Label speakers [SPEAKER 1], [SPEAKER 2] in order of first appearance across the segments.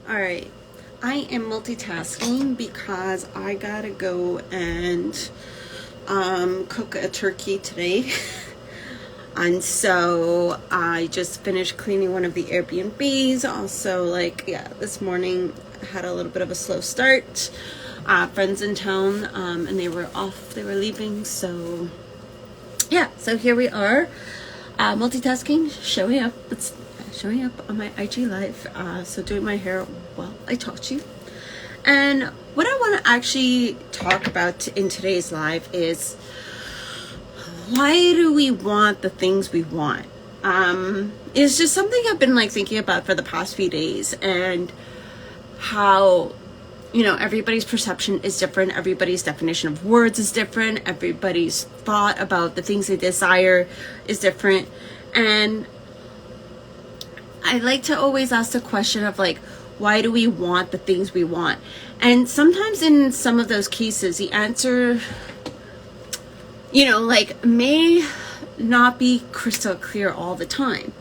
[SPEAKER 1] All right. I am multitasking because I gotta go and cook a turkey today. And so I just finished cleaning one of the Airbnbs. Also, this morning I had a little bit of a slow start. Friends in town, and they were off, they were leaving. So here we are. Multitasking, showing up on my IG live, so doing my hair while I talk to you. And what I want to actually talk about in today's live is, why do we want the things we want? It's just something I've been thinking about for the past few days, and how everybody's perception is different, everybody's definition of words is different, everybody's thought about the things they desire is different. And I like to always ask the question of why do we want the things we want? And sometimes in some of those cases, the answer, may not be crystal clear all the time.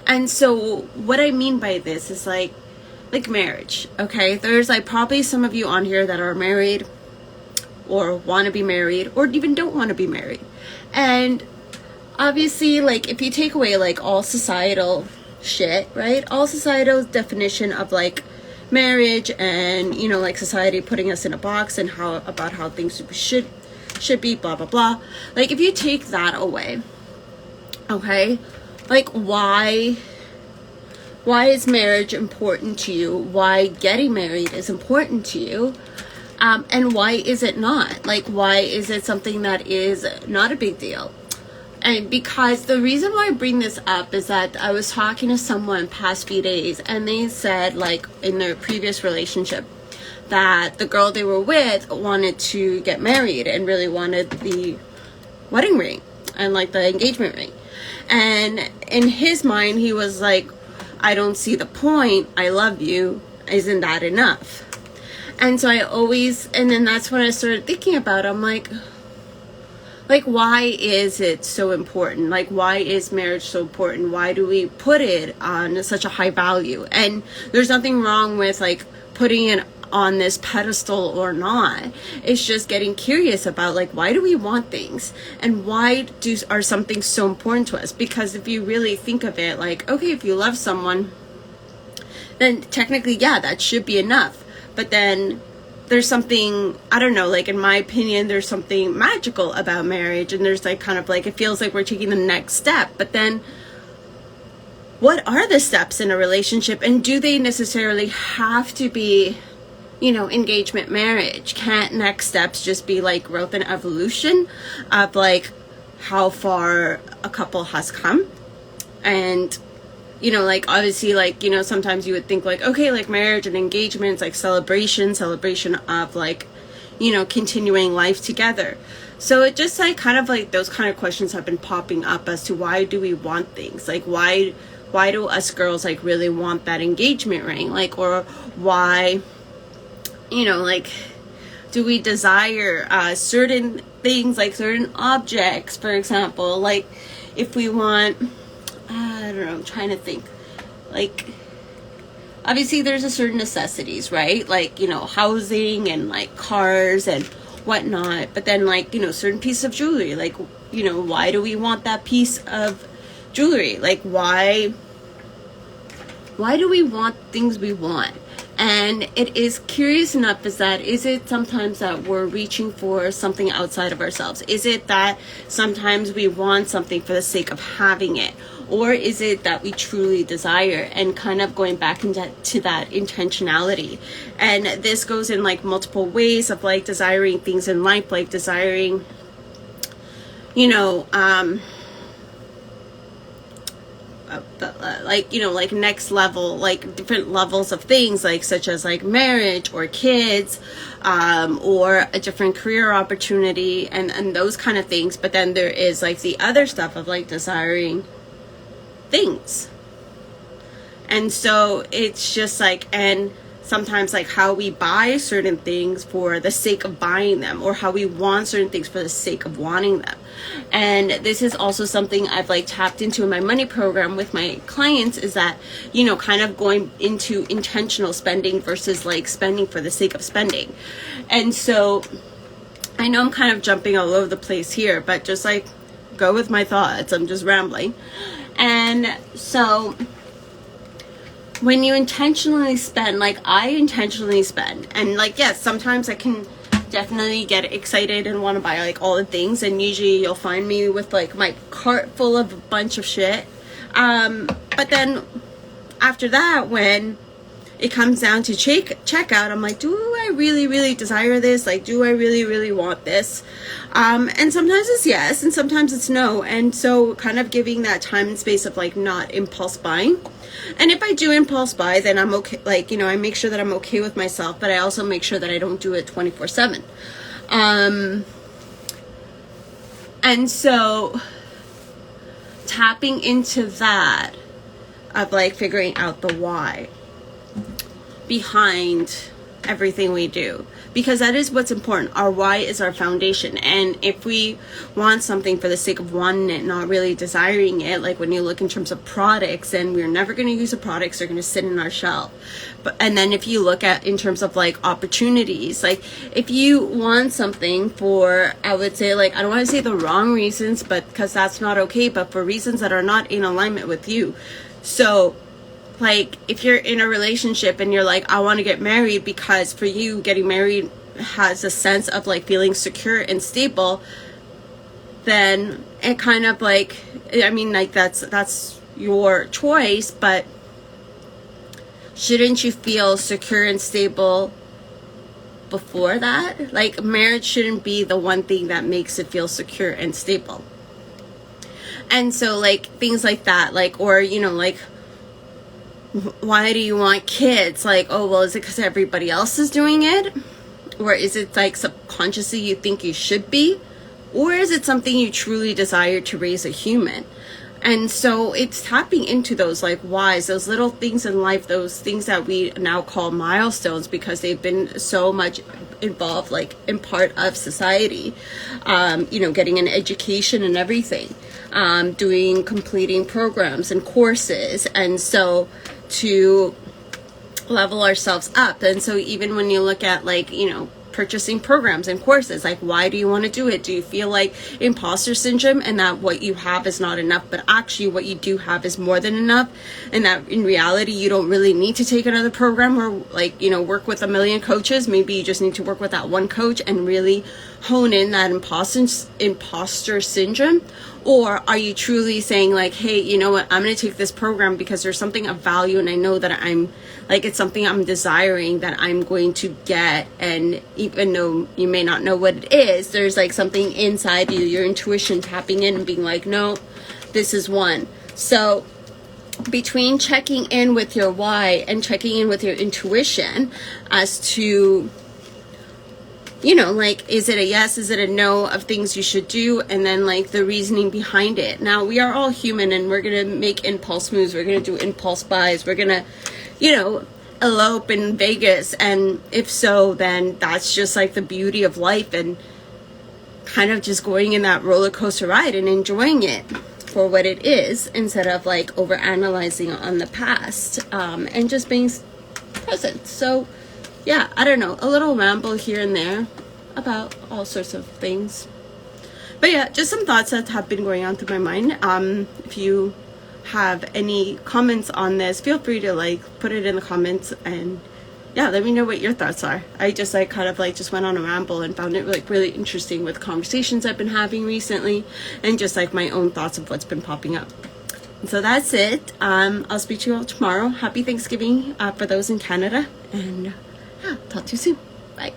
[SPEAKER 1] And so what I mean by this is like marriage, okay? There's probably some of you on here that are married or want to be married or even don't want to be married. And obviously, if you take away all societal shit, right? All societal definition of marriage and society putting us in a box and how things should be, blah blah blah. If you take that away, okay, why is marriage important to you? Why getting married is important to you? And why is it not? Why is it something that is not a big deal? And because the reason why I bring this up is that I was talking to someone past few days, and they said in their previous relationship that the girl they were with wanted to get married and really wanted the wedding ring and the engagement ring. And in his mind, he was like, I don't see the point. I love you. Isn't that enough? And so and then that's when I started thinking about it. I'm why is it so important? Why is marriage so important? Why do we put it on such a high value? And there's nothing wrong with putting it on this pedestal or not. It's just getting curious about why do we want things, and why are some things so important to us? Because if you really think of it, okay, if you love someone, then technically, yeah, that should be enough. But then there's something, I don't know, in my opinion, there's something magical about marriage, and there's it feels like we're taking the next step. But then what are the steps in a relationship, and do they necessarily have to be engagement, marriage? Can't next steps just be growth and evolution of how far a couple has come? And obviously, sometimes you would think okay, marriage and engagements, celebration of continuing life together. So it just those kind of questions have been popping up as to why do we want things? Why do us girls really want that engagement ring? Or why, do we desire certain things, certain objects, for example? If we want, I don't know, I'm trying to think. Obviously there's a certain necessities, right? Housing and cars and whatnot. But then certain pieces of jewelry, why do we want that piece of jewelry? Why do we want things we want? And it is curious enough is it sometimes that we're reaching for something outside of ourselves? Is it that sometimes we want something for the sake of having it? Or is it that we truly desire? And kind of going back into that intentionality. And this goes in multiple ways of desiring things in life, desiring, next level, different levels of things, such as marriage or kids, or a different career opportunity and those kind of things. But then there is the other stuff of desiring things. And so it's just and sometimes like how we buy certain things for the sake of buying them, or how we want certain things for the sake of wanting them. And this is also something I've like tapped into in my money program with my clients, is that, you know, kind of going into intentional spending versus like spending for the sake of spending. And so I know I'm kind of jumping all over the place here, but just like go with my thoughts. I'm just rambling. And so when you intentionally spend, like I intentionally spend, and like, yes, sometimes I can definitely get excited and want to buy like all the things, and usually you'll find me with like my cart full of a bunch of shit. But then after that, when it comes down to checkout, I'm like, do I really desire this? Like, do I really want this? And sometimes it's yes, and sometimes it's no. And so kind of giving that time and space of like not impulse buying. And if I do impulse buy, then I'm okay. Like, you know, I make sure that I'm okay with myself, but I also make sure that I don't do it 24/7. And so tapping into that of like figuring out the why behind everything we do, because that is what's important. Our why is our foundation. And if we want something for the sake of wanting it, not really desiring it, like when you look in terms of products, and we're never going to use the products, they're going to sit in our shelf. And then if you look at in terms of like opportunities, like if you want something for, I would say, like, I don't want to say the wrong reasons, but because that's not okay, but for reasons that are not in alignment with you. So like if you're in a relationship and you're like, I want to get married because for you getting married has a sense of like feeling secure and stable, then it kind of like, I mean, like that's your choice, but shouldn't you feel secure and stable before that? Like marriage shouldn't be the one thing that makes it feel secure and stable. And so like things like that, like, or, you know, like, why do you want kids? Like, oh, well, is it because everybody else is doing it? Or is it like subconsciously you think you should be? Or is it something you truly desire to raise a human? And so it's tapping into those like whys, those little things in life, those things that we now call milestones because they've been so much involved, like in part of society, you know, getting an education and everything, completing programs and courses. And so to level ourselves up. And so even when you look at like, you know, purchasing programs and courses, like why do you want to do it? Do you feel like imposter syndrome and that what you have is not enough, but actually what you do have is more than enough, and that in reality you don't really need to take another program or like, you know, work with a million coaches? Maybe you just need to work with that one coach and really hone in that imposter syndrome. Or are you truly saying like, hey, you know what, I'm going to take this program because there's something of value and I know that I'm like, it's something I'm desiring that I'm going to get. And even though you may not know what it is, there's like something inside you, your intuition tapping in and being like, no, this is one. So between checking in with your why and checking in with your intuition as to, you know, like, is it a yes, is it a no of things you should do, and then like the reasoning behind it. Now we are all human and we're gonna make impulse moves, we're gonna do impulse buys, we're gonna, you know, elope in Vegas, and if so, then that's just like the beauty of life, and kind of just going in that roller coaster ride and enjoying it for what it is instead of like over analyzing on the past, and just being present. So yeah, I don't know, a little ramble here and there about all sorts of things. But yeah, just some thoughts that have been going on through my mind. If you have any comments on this, feel free to like put it in the comments, and yeah, let me know what your thoughts are. I just like kind of like just went on a ramble and found it like really interesting with conversations I've been having recently, and just like my own thoughts of what's been popping up. So that's it. I'll speak to you all tomorrow. Happy Thanksgiving for those in Canada, and yeah, talk to you soon. Bye.